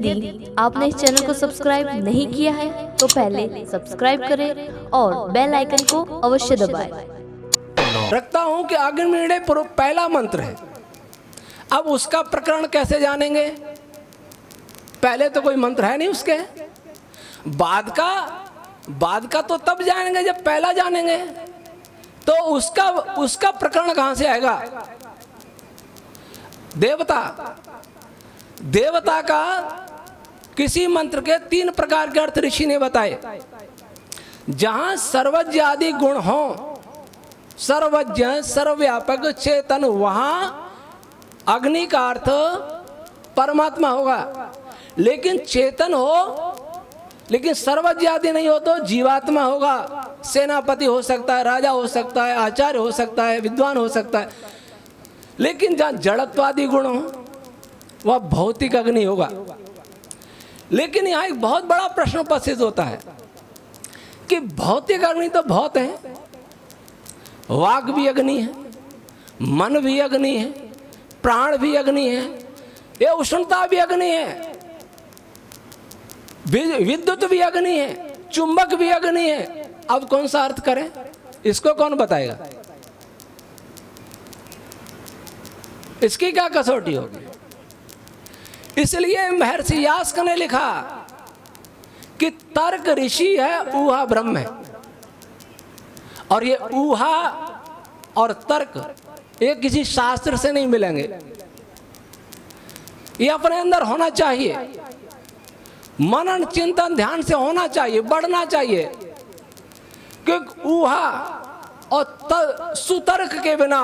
यदि आपने इस चैनल को सब्सक्राइब नहीं किया है तो पहले सब्सक्राइब करें और बेल आइकन को अवश्य दबाएं। रखता हूं कि अग्निमीढ़े पहला मंत्र है। अब उसका प्रकरण कैसे जानेंगे? पहले तो कोई मंत्र है नहीं उसके। बाद का तो तब जानेंगे जब पहला जानेंगे। तो उसका प्रकरण कहां से आएगा? देवता का किसी मंत्र के 3 प्रकार के अर्थ ऋषि ने बताए। जहां सर्वज्ञ आदि गुण हो, सर्वज्ञ सर्वव्यापक चेतन, वहां अग्नि का अर्थ परमात्मा होगा। लेकिन चेतन हो लेकिन सर्वज्ञ आदि नहीं हो तो जीवात्मा होगा। सेनापति हो सकता है, राजा हो सकता है, आचार्य हो सकता है, विद्वान हो सकता है। लेकिन जहां जड़त्वादि गुण हो वह भौतिक अग्नि होगा। लेकिन यहां एक बहुत बड़ा प्रश्न उपस्थित होता है कि भौतिक अग्नि तो बहुत है, वाक भी अग्नि है, मन भी अग्नि है, प्राण भी अग्नि है, ये उष्णता भी अग्नि है, विद्युत भी अग्नि है, चुंबक भी अग्नि है। अब कौन सा अर्थ करें? इसको कौन बताएगा? इसकी क्या कसौटी होगी? इसलिए महर्षि यास्क ने लिखा कि तर्क ऋषि है, ऊहा ब्रह्म है। और ये ऊहा और तर्क ये किसी शास्त्र से नहीं मिलेंगे, ये अपने अंदर होना चाहिए। मनन चिंतन ध्यान से होना चाहिए, बढ़ना चाहिए। क्योंकि ऊहा और सुतर्क के बिना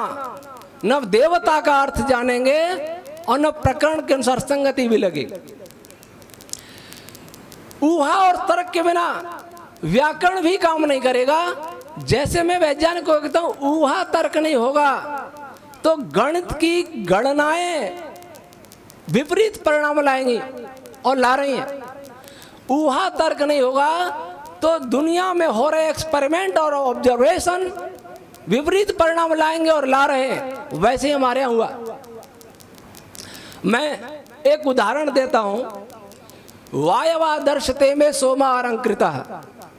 न देवता का अर्थ जानेंगे और न प्रकरण के अनुसार संगति भी लगेगी। ऊहा और तर्क के बिना व्याकरण भी काम नहीं करेगा। जैसे मैं वैज्ञानिक को कहता हूं ऊहा तर्क नहीं होगा तो गणित की गणनाएं विपरीत परिणाम लाएंगी और ला रही हैं। ऊहा तर्क नहीं होगा तो दुनिया में हो रहे एक्सपेरिमेंट और ऑब्जर्वेशन विपरीत परिणाम लाएंगे और ला रहे हैं। वैसे ही हमारे यहाँ हुआ। मैं एक उदाहरण देता हूं। वायवा दर्शते में सोमा अलंकृता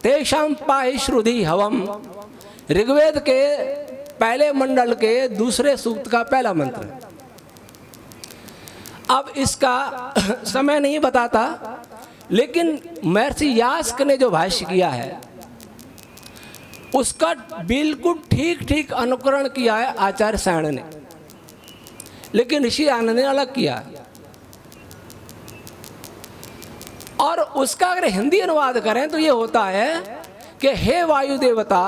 तेषां पाहि श्रुधि हवम, ऋग्वेद के पहले मंडल के दूसरे सूक्त का पहला मंत्र। अब इसका समय नहीं बताता, लेकिन महर्षि यास्क ने जो भाष्य किया है उसका बिल्कुल ठीक अनुकरण किया है आचार्य सायण ने। लेकिन ऋषि आनंद ने अलग किया। और उसका अगर हिंदी अनुवाद करें तो ये होता है कि हे वायु देवता,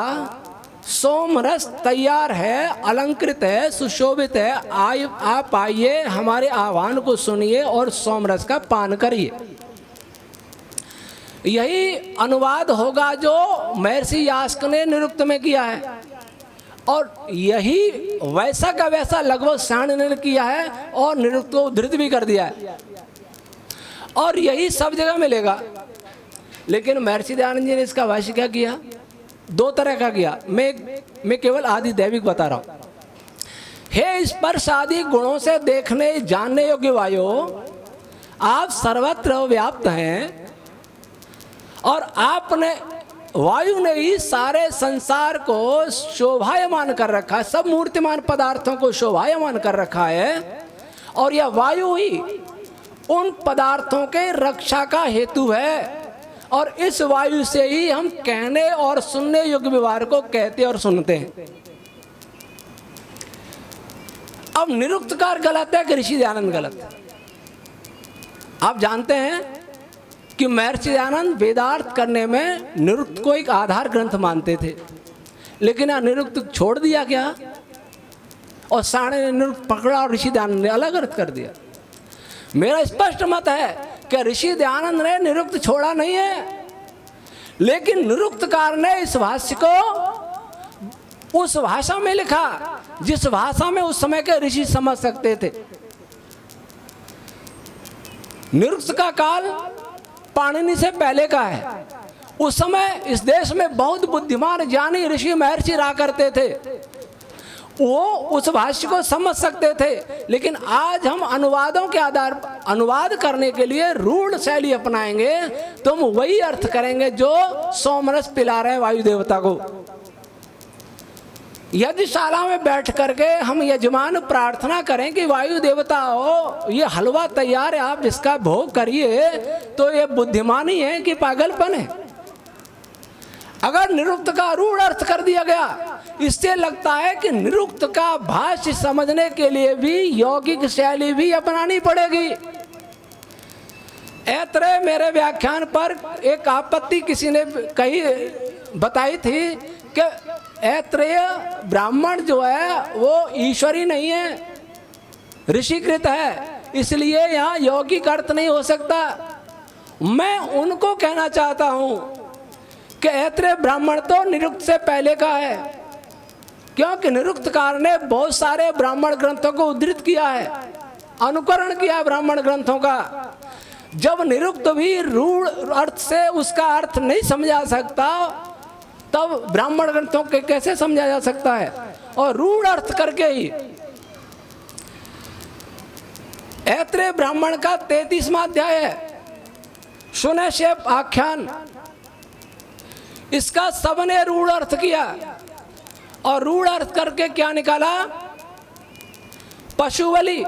सोम रस तैयार है, अलंकृत है, सुशोभित है, आप आइए, हमारे आह्वान को सुनिए और सोम रस का पान करिए। यही अनुवाद होगा जो महर्षि यास्क ने निरुक्त में किया है। और यही वैसा का वैसा लगभग सायण ने किया है और निरुक्त को उद्धृत भी कर दिया है। और यही सब जगह मिलेगा। लेकिन महर्षि दयानंद जी ने इसका भाष्य क्या किया? 2 तरह का किया। मैं केवल आदि दैविक बता रहा हूं। हे स्पर्श आदि गुणों से देखने जानने योग्य वायु, आप सर्वत्र व्याप्त हैं और आपने वायु ने ही सारे संसार को शोभायमान कर रखा है, सब मूर्तिमान पदार्थों को शोभायमान कर रखा है। और यह वायु ही उन पदार्थों के रक्षा का हेतु है। और इस वायु से ही हम कहने और सुनने योग्य व्यवहार को कहते और सुनते हैं। अब निरुक्तकार गलत है कि ऋषि दयानंद गलत है? आप जानते हैं कि महर्षि दयानंद वेदार्थ करने में निरुक्त को एक आधार ग्रंथ मानते थे। लेकिन यह निरुक्त छोड़ दिया क्या? और सायण ने निरुक्त पकड़ा और ऋषि दयानंद ने अलग अर्थ कर दिया। मेरा स्पष्ट मत है कि ऋषि दयानंद ने निरुक्त छोड़ा नहीं है, लेकिन निरुक्तकार ने इस भाष्य को उस भाषा में लिखा जिस भाषा में उस समय के ऋषि समझ सकते थे। निरुक्त का काल पाणिनि से पहले का है। उस समय इस देश में बहुत बुद्धिमान ज्ञानी ऋषि महर्षि रहा करते थे। वो उस भाष्य को समझ सकते थे, लेकिन आज हम अनुवादों के अनुवाद करने के लिए रूढ़ शैली अपनाएंगे तो हम वही अर्थ करेंगे जो सोमरस पिला रहे हैं वायु देवता को। यज्ञशाला में बैठ करके हम यजमान प्रार्थना करें कि वायु देवता हो, ये हलवा तैयार है, आप इसका भोग करिए, तो ये बुद्धिमानी है कि पागलपन है? अगर निरुक्त का रूढ़ अर्थ कर दिया गया, इससे लगता है कि निरुक्त का भाष्य समझने के लिए भी यौगिक शैली भी अपनानी पड़ेगी। ऐत्रेय मेरे व्याख्यान पर एक आपत्ति किसी ने कही बताई थी कि ऐत्रेय ब्राह्मण जो है वो ईश्वरी नहीं है, ऋषिकृत है, इसलिए यहाँ यौगिक अर्थ नहीं हो सकता। मैं उनको कहना चाहता हूँ कि ऐत्रेय ब्राह्मण तो निरुक्त से पहले का है, क्योंकि निरुक्तकार ने बहुत सारे ब्राह्मण ग्रंथों को उद्धृत किया है, अनुकरण किया ब्राह्मण ग्रंथों का। जब निरुक्त भी रूढ़ अर्थ से उसका अर्थ नहीं समझा सकता, तब ब्राह्मण ग्रंथों के कैसे समझा जा सकता है? और रूढ़ अर्थ करके ही ऐत्रेय ब्राह्मण का 33वां अध्याय है, सुनैशेप आख्यान, इसका सबने रूढ़ अर्थ किया और रूढ़ अर्थ करके क्या निकाला? पशु बलि,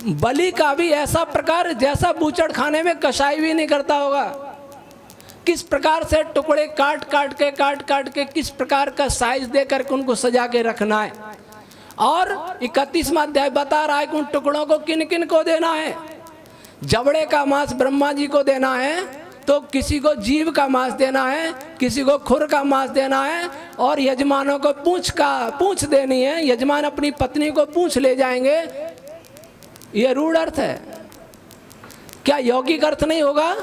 बलि का भी ऐसा प्रकार जैसा बूचड़ खाने में कसाई भी नहीं करता होगा। किस प्रकार से टुकड़े काट काट के किस प्रकार का साइज दे करके उनको सजा के रखना है। और 31वां अध्याय बता रहा है कि उन टुकड़ों को किन किन को देना है। जबड़े का मांस ब्रह्मा जी को देना है, तो किसी को जीव का मांस देना है, किसी को खुर का मांस देना है, और यजमानों को पूंछ देनी है। यजमान अपनी पत्नी को पूंछ ले जाएंगे। ये रूढ़ अर्थ है, क्या यौगिक अर्थ नहीं होगा?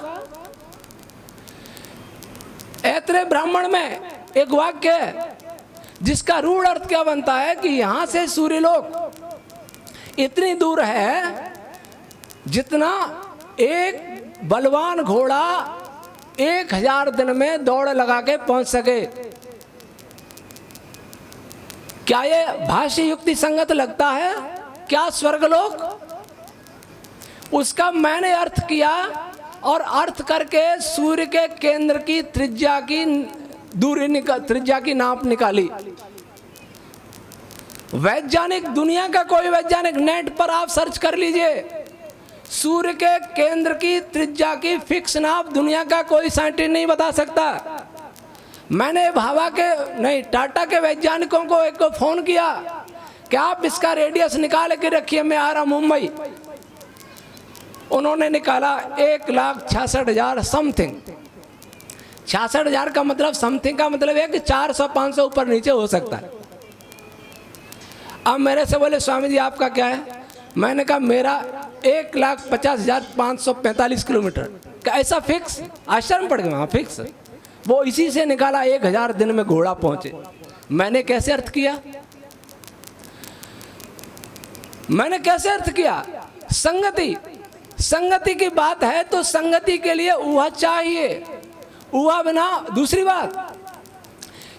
ऐत्रेय ब्राह्मण में एक वाक्य है जिसका रूढ़ अर्थ क्या बनता है कि यहां से सूर्यलोक इतनी दूर है जितना एक बलवान घोड़ा 1000 दिन में दौड़ लगा के पहुंच सके। क्या ये भाष्य युक्ति संगत लगता है? क्या स्वर्गलोक? उसका मैंने अर्थ किया और अर्थ करके सूर्य के केंद्र की त्रिज्या की दूरी त्रिज्या की नाप निकाली। वैज्ञानिक, दुनिया का कोई वैज्ञानिक, नेट पर आप सर्च कर लीजिए, सूर्य के केंद्र की त्रिज्या की फिक्स नाप दुनिया का कोई साइंटिस्ट नहीं बता सकता। मैंने भाभा के नहीं, टाटा के वैज्ञानिकों को एक को फोन किया कि आप इसका रेडियस निकाल के रखिए, मैं आ रहा मुंबई। उन्होंने निकाला 1,66,000 समथिंग। 66,000 का मतलब समथिंग का मतलब है कि 400-500 ऊपर नीचे हो सकता है। अब मेरे से बोले स्वामी जी आपका क्या है? मैंने कहा मेरा 1,50,545 किलोमीटर का ऐसा फिक्स। आश्चर्य पड़ गया, फिक्स। वो इसी से निकाला 1000 दिन में घोड़ा पहुंचे। मैंने कैसे अर्थ किया? संगति की बात है तो संगति के लिए ऊहा चाहिए, ऊहा बिना। दूसरी बात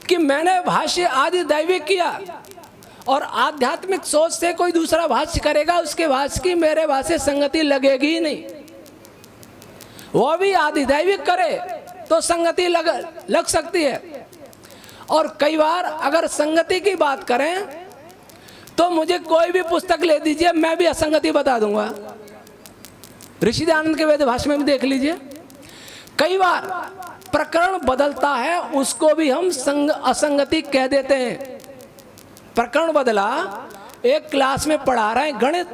कि मैंने भाष्य आदि दैविक किया और आध्यात्मिक सोच से कोई दूसरा भाष्य करेगा, उसके भाष्य की मेरे भाष्य संगति लगेगी ही नहीं। वो भी आदि दैविक करे तो संगति लग सकती है। और कई बार अगर संगति की बात करें तो मुझे कोई भी पुस्तक ले दीजिए, मैं भी असंगति बता दूंगा। ऋषि दयानंद के वेद भाष्य में भी देख लीजिए, कई बार प्रकरण बदलता है उसको भी हम असंगति कह देते हैं। प्रकरण बदला, एक क्लास में पढ़ा रहे हैं गणित,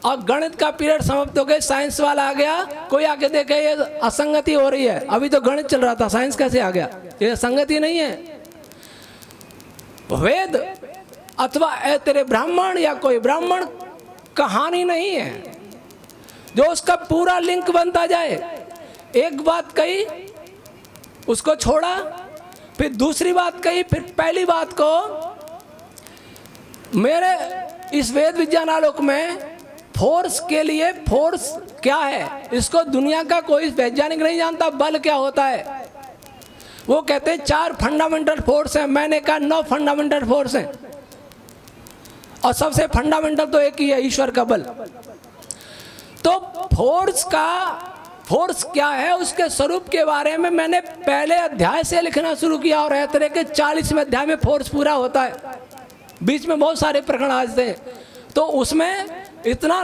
और गणित का पीरियड समाप्त हो गया, साइंस वाला आ गया, कोई आके देखे ये असंगति हो रही है, अभी तो गणित चल रहा था, साइंस कैसे आ गया? ये संगति नहीं है। वेद अथवा तेरे ब्राह्मण या कोई ब्राह्मण कहानी नहीं है जो उसका पूरा लिंक बनता जाए। एक बात कही, उसको छोड़ा, फिर दूसरी बात कही, फिर पहली बात को। मेरे इस वेद विज्ञान आलोक में फोर्स के लिए, फोर्स क्या है इसको दुनिया का कोई वैज्ञानिक नहीं जानता। बल क्या होता है? वो कहते हैं 4 फंडामेंटल फोर्स है, मैंने कहा 9 फंडामेंटल फोर्स है, और सबसे फंडामेंटल तो एक ही है, ईश्वर का बल। तो फोर्स क्या है, उसके स्वरूप के बारे में मैंने पहले अध्याय से लिखना शुरू किया और इस तरह के 40वें अध्याय में फोर्स पूरा होता है। बीच में बहुत सारे प्रकरण आते हैं, तो उसमें इतना